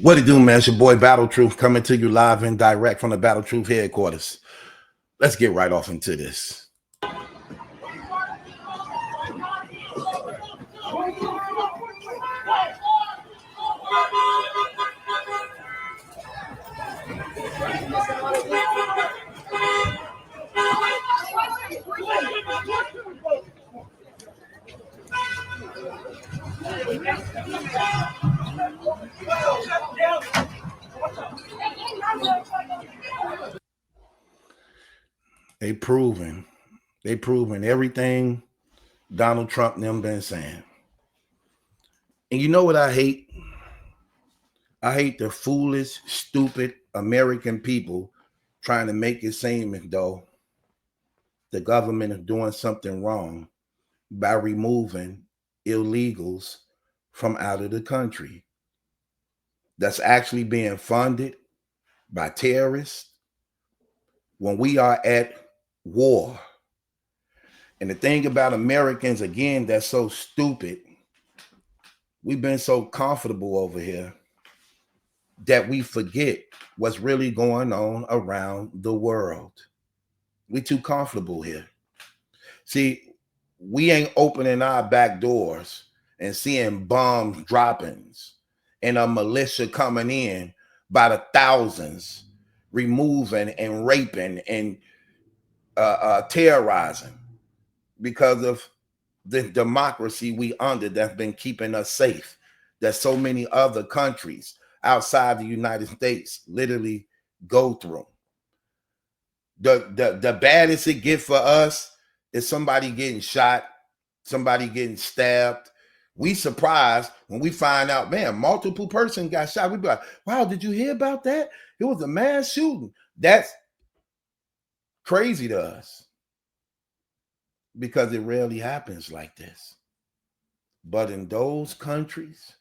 What it do, man? It's your boy Battle Truth coming to you live and direct from the Battle Truth headquarters. Let's get right off into this. They proving everything Donald Trump and them been saying. And you know what I hate? I hate the foolish, stupid American people trying to make it seem as though the government is doing something wrong by removing illegals from out of the country that's actually being funded by terrorists when we are at war. And the thing about Americans, again, that's so stupid, we've been so comfortable over here that we forget what's really going on around the world. We too comfortable here. See, we ain't opening our back doors and seeing bombs droppings and a militia coming in by the thousands, removing and raping and terrorizing because of the democracy we under that's been keeping us safe, that so many other countries outside the United States literally go through. The baddest it gets for us is somebody getting shot, somebody getting stabbed. We surprised when we find out, man, multiple persons got shot. We be like, wow, did you hear about that? It was a mass shooting. That's crazy to us because it rarely happens like this. But in those countries,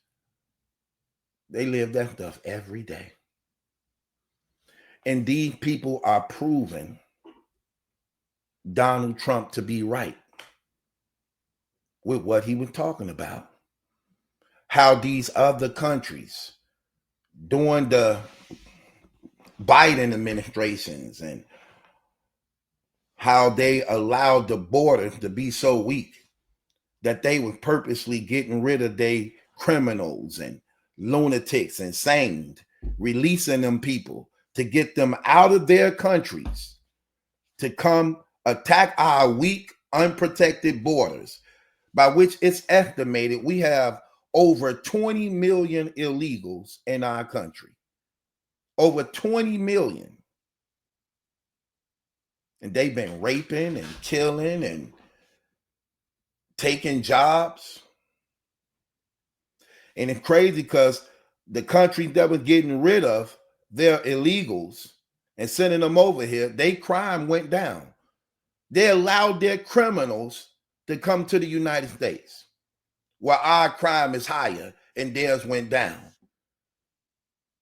they live that stuff every day. And these people are proving Donald Trump to be right with what he was talking about. How these other countries during the Biden administrations and how they allowed the border to be so weak that they were purposely getting rid of their criminals and lunatics and sane, releasing them people to get them out of their countries to come attack our weak, unprotected borders, by which it's estimated we have over 20 million illegals in our country. Over 20 million. And they've been raping and killing and taking jobs. And it's crazy because the countries that was getting rid of their illegals and sending them over here, their crime went down. They allowed their criminals to come to the United States, while our crime is higher and theirs went down.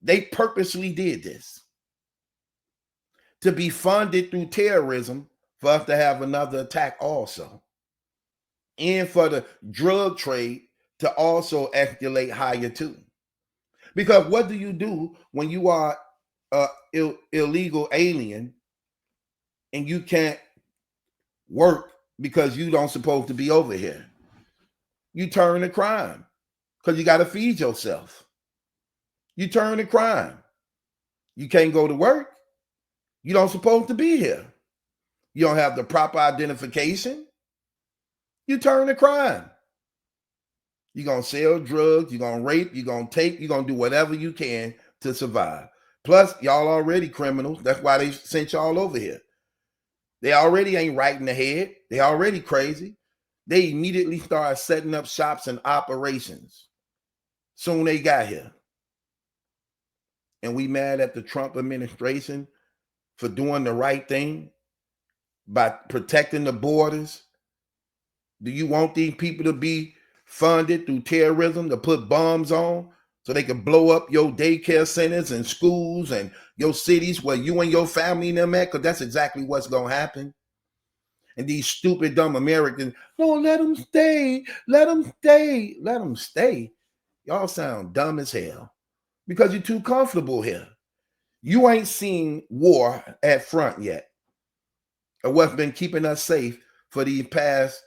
They purposely did this to be funded through terrorism for us to have another attack also, and for the drug trade to also escalate higher too. Because what do you do when you are an illegal alien and you can't work because you don't supposed to be over here? You turn to crime because you got to feed yourself. You turn to crime. You can't go to work. You don't supposed to be here. You don't have the proper identification. You turn to crime. You're going to sell drugs. You're going to rape. You're going to take. You're going to do whatever you can to survive. Plus, y'all already criminals. That's why they sent y'all over here. They already ain't right in the head. They already crazy. They immediately started setting up shops and operations. Soon they got here. And we mad at the Trump administration for doing the right thing by protecting the borders. Do you want these people to be funded through terrorism to put bombs on so they can blow up your daycare centers and schools and your cities where you and your family and them at? Because that's exactly what's going to happen. And these stupid, dumb Americans, no, let them stay. Let them stay. Let them stay. Y'all sound dumb as hell. because you're too comfortable here. You ain't seen war at front yet, or what's been keeping us safe for these past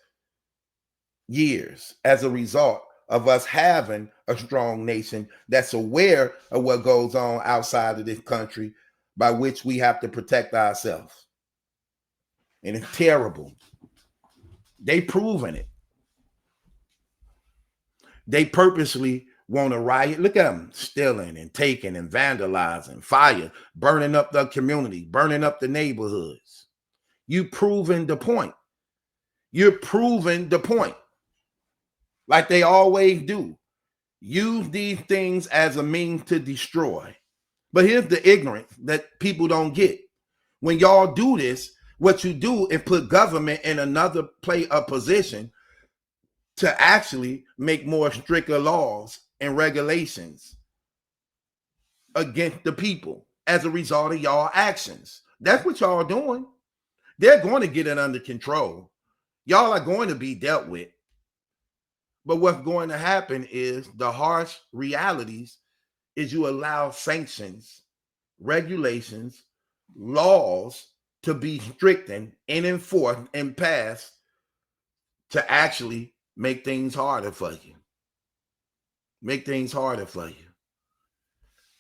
years as a result of us having a strong nation that's aware of what goes on outside of this country, by which we have to protect ourselves. And it's terrible. They proven it. They purposely want to riot. Look at them stealing and taking and vandalizing, fire, burning up the community, burning up the neighborhoods. You proving the point. You're proving the point. Like they always do. Use these things as a means to destroy. But here's the ignorance that people don't get. When y'all do this, what you do is put government in another position to actually make more stricter laws and regulations against the people as a result of y'all actions. That's what y'all doing. They're going to get it under control. Y'all are going to be dealt with. But what's going to happen is the harsh realities is you allow sanctions, regulations, laws to be strictened and enforced and passed to actually make things harder for you. Make things harder for you.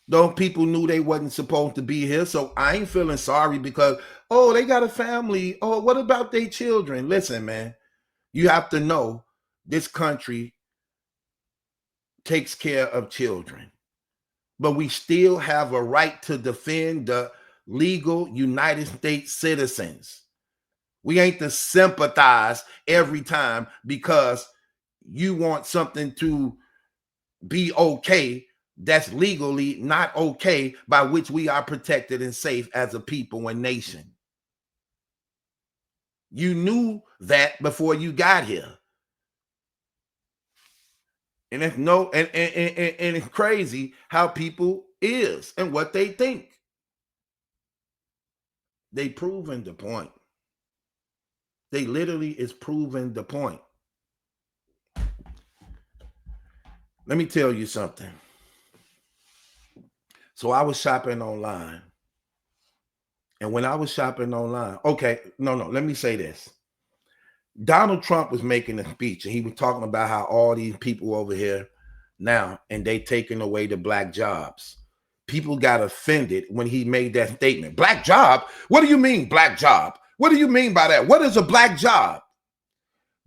Those people knew they wasn't supposed to be here, so I ain't feeling sorry because, oh, they got a family. Oh, what about their children? Listen, man, you have to know this country takes care of children, but we still have a right to defend the legal United States citizens. We ain't to sympathize every time because you want something to be okay that's legally not okay, by which we are protected and safe as a people and nation. You knew that before you got here. And it's and it's crazy how people is and what they think. They proving the point. They literally is proving the point. Let me tell you something. So I was shopping online. And when I was shopping online, let me say this. Donald Trump was making a speech and he was talking about how all these people over here now, and they taking away the black jobs. People got offended when he made that statement. Black job? What do you mean black job? What do you mean by that? What is a black job?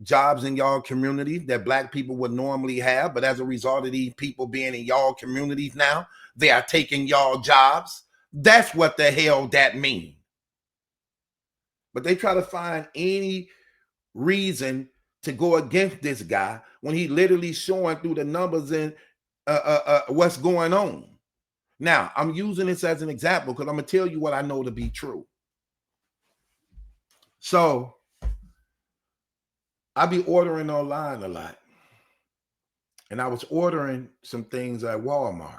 Jobs in y'all communities that black people would normally have, but as a result of these people being in y'all communities now, they are taking y'all jobs. That's what the hell that means. But they try to find any reason to go against this guy when he literally showing through the numbers and what's going on. Now, I'm using this as an example because I'm going to tell you what I know to be true. So, I be ordering online a lot. And I was ordering some things at Walmart.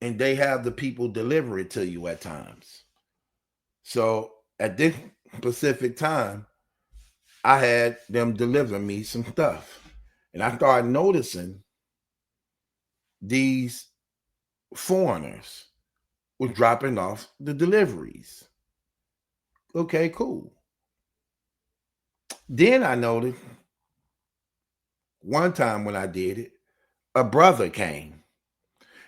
And they have the people deliver it to you at times. So, at this specific time, I had them deliver me some stuff. And I started noticing these foreigners were dropping off the deliveries. Okay, cool. Then I noticed one time when I did it, a brother came.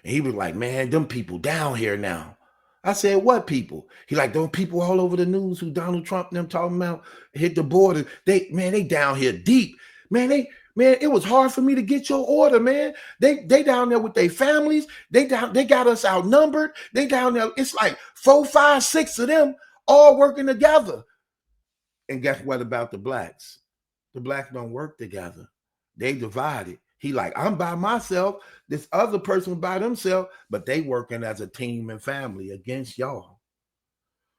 And he was like, man, them people down here now. I said, what people? He like, those people all over the news who Donald Trump and them talking about hit the border. They down here deep. Man, it was hard for me to get your order, man. They down there with their families. They got us outnumbered. They down there. It's like 4, 5, 6 of them all working together. And guess what about the blacks? The blacks don't work together. They divided. He like, I'm by myself. This other person by themselves, but they working as a team and family against y'all.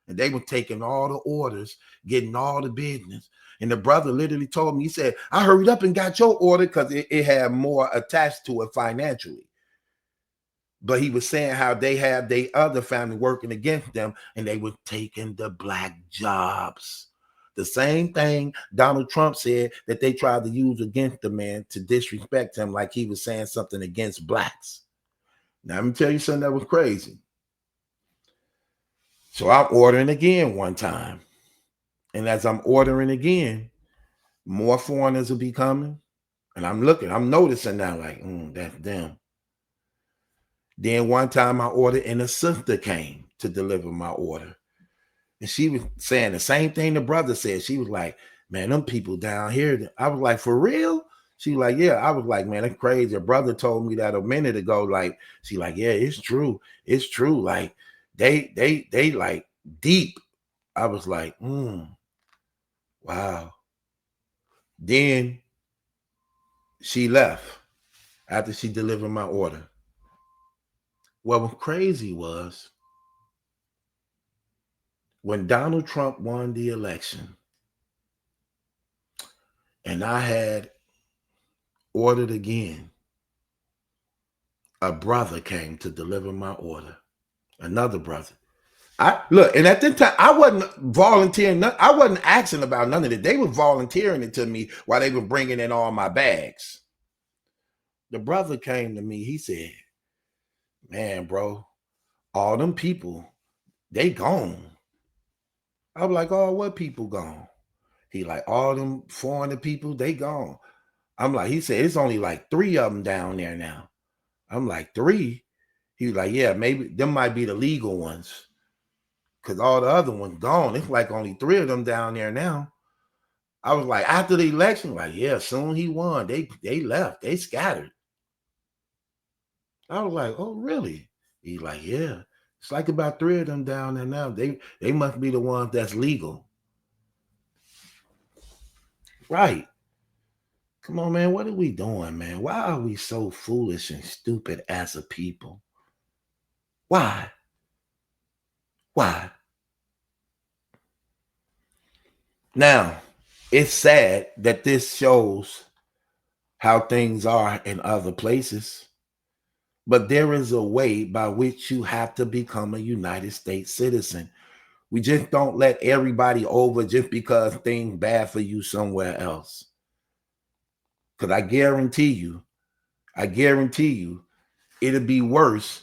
And they were taking all the orders, getting all the business. And the brother literally told me, he said, I hurried up and got your order because it had more attached to it financially. But he was saying how they had their other family working against them and they were taking the black jobs. The same thing Donald Trump said that they tried to use against the man to disrespect him, like he was saying something against blacks. Now, let me tell you something that was crazy. So I'm ordering again one time. And as I'm ordering again, more foreigners will be coming. And I'm noticing now, like, that's them. Then one time I ordered and a sister came to deliver my order. And she was saying the same thing the brother said. She was like, man, them people down here. I was like, for real? She was like, yeah. I was like, man, that's crazy. Her brother told me that a minute ago. Like, she like, yeah, it's true. It's true. Like, they like deep. I was like, wow. Then she left after she delivered my order. What was crazy was when Donald Trump won the election and I had ordered again, a brother came to deliver my order. Another brother. I look, and at the time, I wasn't volunteering. I wasn't asking about none of it. They were volunteering it to me while they were bringing in all my bags. The brother came to me. He said, man, bro, all them people, they gone. I was like, oh, what people gone? He like, all them foreigner people, they gone. I'm like, he said, it's only like 3 of them down there now. I'm like, 3? He was like, yeah, maybe them might be the legal ones. Because all the other ones gone. It's like only 3 of them down there now. I was like, after the election, like, yeah, soon he won. They left. They scattered. I was like, oh, really? He's like, yeah. It's like about 3 of them down there now. They must be the ones that's legal. Right. Come on, man. What are we doing, man? Why are we so foolish and stupid as a people? Why? Why? Now, it's sad that this shows how things are in other places, but there is a way by which you have to become a United States citizen. We just don't let everybody over just because things bad for you somewhere else. Because I guarantee you, it'll be worse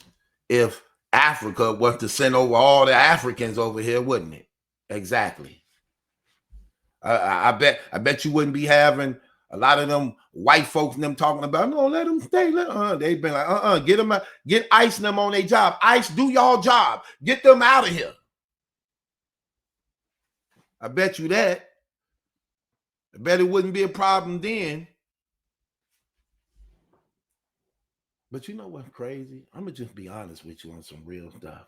if Africa was to send over all the Africans over here, wouldn't it? Exactly. I bet you wouldn't be having a lot of them white folks and them talking about, no, let them stay. They've been like, get them out, get ICE and them on their job. ICE, do y'all job. Get them out of here. I bet you that. I bet it wouldn't be a problem then. But you know what's crazy? I'm going to just be honest with you on some real stuff.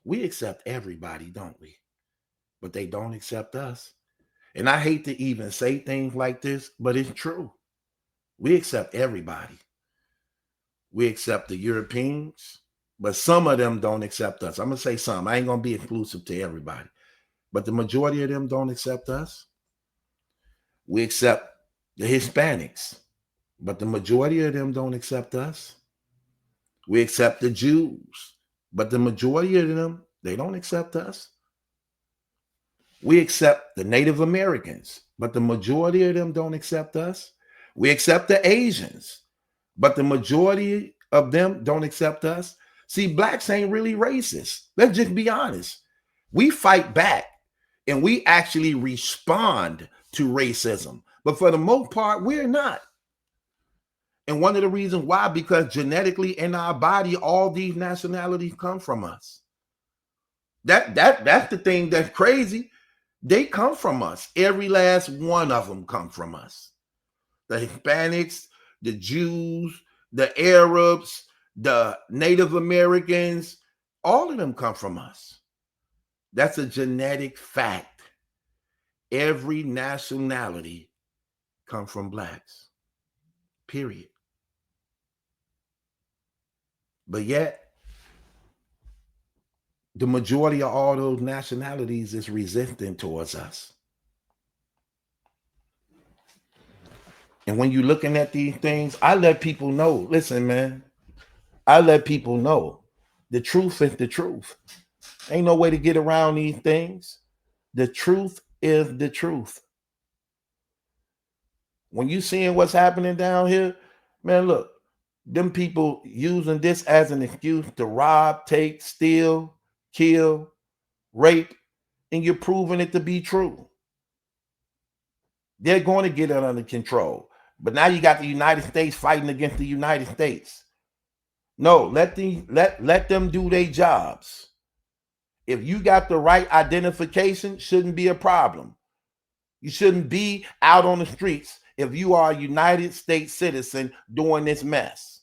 We accept everybody, don't we? But they don't accept us. And I hate to even say things like this, but it's true. We accept everybody. We accept the Europeans, but some of them don't accept us. I'm going to say some. I ain't going to be inclusive to everybody. But the majority of them don't accept us. We accept the Hispanics, but the majority of them don't accept us. We accept the Jews, but the majority of them, they don't accept us. We accept the Native Americans, but the majority of them don't accept us. We accept the Asians, but the majority of them don't accept us. See, blacks ain't really racist. Let's just be honest. We fight back and we actually respond to racism. But for the most part, we're not. And one of the reasons why, because genetically in our body, all these nationalities come from us. That's the thing that's crazy. They come from us. Every last one of them come from us. The Hispanics, the Jews, the Arabs, the Native Americans, all of them come from us. That's a genetic fact. Every nationality comes from blacks. Period. But yet, the majority of all those nationalities is resistant towards us. And when you're looking at these things, I let people know, listen, man, I let people know the truth is the truth. Ain't no way to get around these things. The truth is the truth. When you seeing what's happening down here, man, look, Them people using this as an excuse to rob, take, steal, kill, rape, and you're proving it to be true. They're going to get it under control. But now you got the United States fighting against the United States. No, let them do their jobs. If you got the right identification, shouldn't be a problem. You shouldn't be out on the streets if you are a United States citizen doing this mess.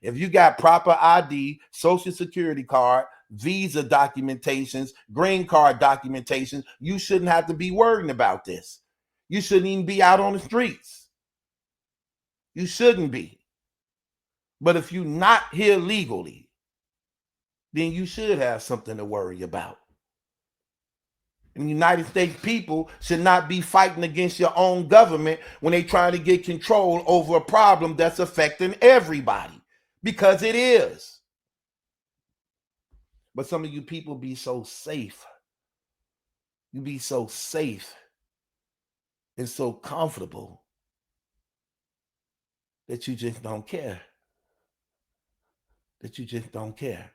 If you got proper ID, social security card, visa documentations, green card documentation, you shouldn't have to be worrying about this. You shouldn't even be out on the streets. You shouldn't be. But if you're not here legally, then you should have something to worry about. And the United States people should not be fighting against your own government when they try to get control over a problem that's affecting everybody, because it is. But some of you people be so safe. You be so safe and so comfortable that you just don't care. That you just don't care.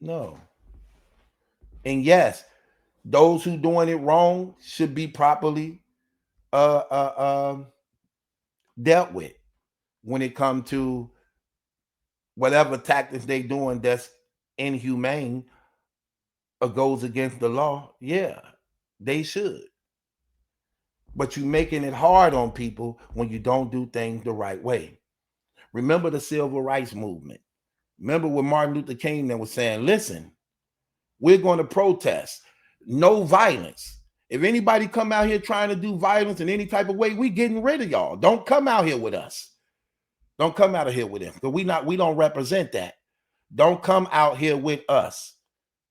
No. And yes, those who doing it wrong should be properly dealt with when it comes to whatever tactics they doing that's inhumane or goes against the law. Yeah, they should. But you're making it hard on people when you don't do things the right way. Remember the civil rights movement. Remember when Martin Luther King was saying, listen, we're going to protest. No violence. If anybody come out here trying to do violence in any type of way, we getting rid of y'all. Don't come out here with us. Don't come out of here with them, because we don't represent that. Don't come out here with us.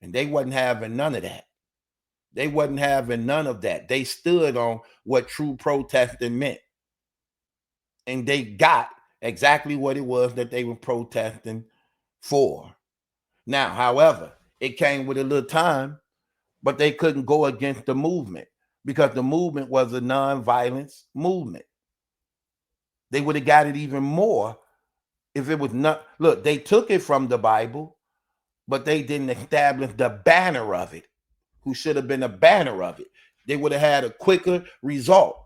And they wasn't having none of that. They wasn't having none of that. They stood on what true protesting meant. And they got exactly what it was that they were protesting for. Now, however, it came with a little time, but they couldn't go against the movement because the movement was a non-violence movement. They would have got it even more if it was not. Look, they took it from the Bible, but they didn't establish the banner of it, who should have been a banner of it. They would have had a quicker result.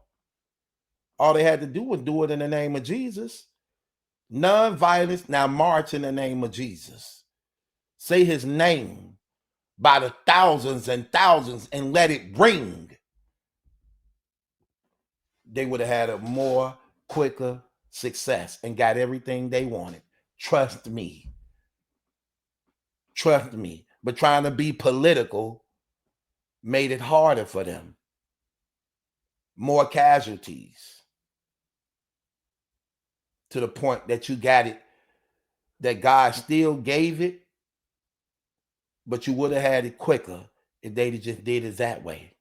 All they had to do was do it in the name of Jesus. Non-violence, now march in the name of Jesus. Say his name by the thousands and thousands and let it ring. They would have had a more quicker success and got everything they wanted. Trust me. Trust me. But trying to be political made it harder for them. More casualties. To the point that you got it, that God still gave it, but you would have had it quicker if they just did it that way.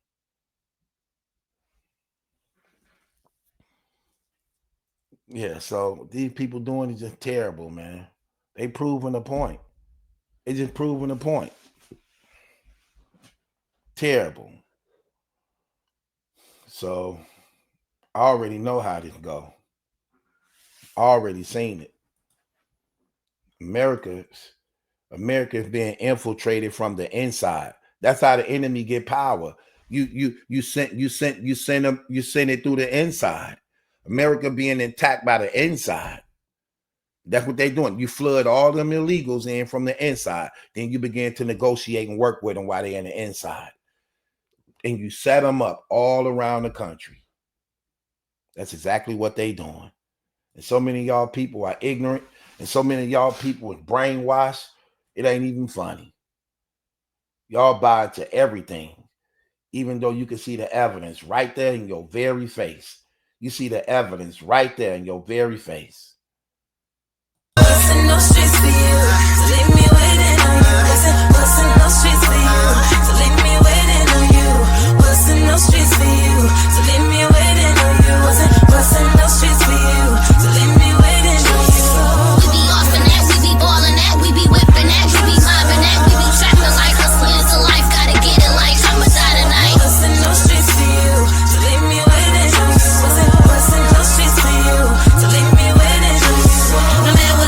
Yeah, so these people doing it just terrible, man. They proving a point. They just proving a point. Terrible. So I already know how this go. Already seen it. America is being infiltrated from the inside. That's how the enemy get power. You send it through the inside. America being attacked by the inside. That's what they're doing. You flood all them illegals in from the inside. Then you begin to negotiate and work with them while they're in the inside. And you set them up all around the country. That's exactly what they doing. And so many of y'all people are ignorant. And so many of y'all people are brainwashed. It ain't even funny. Y'all buy into everything. Even though you can see the evidence right there in your very face. You see the evidence right there in your very face.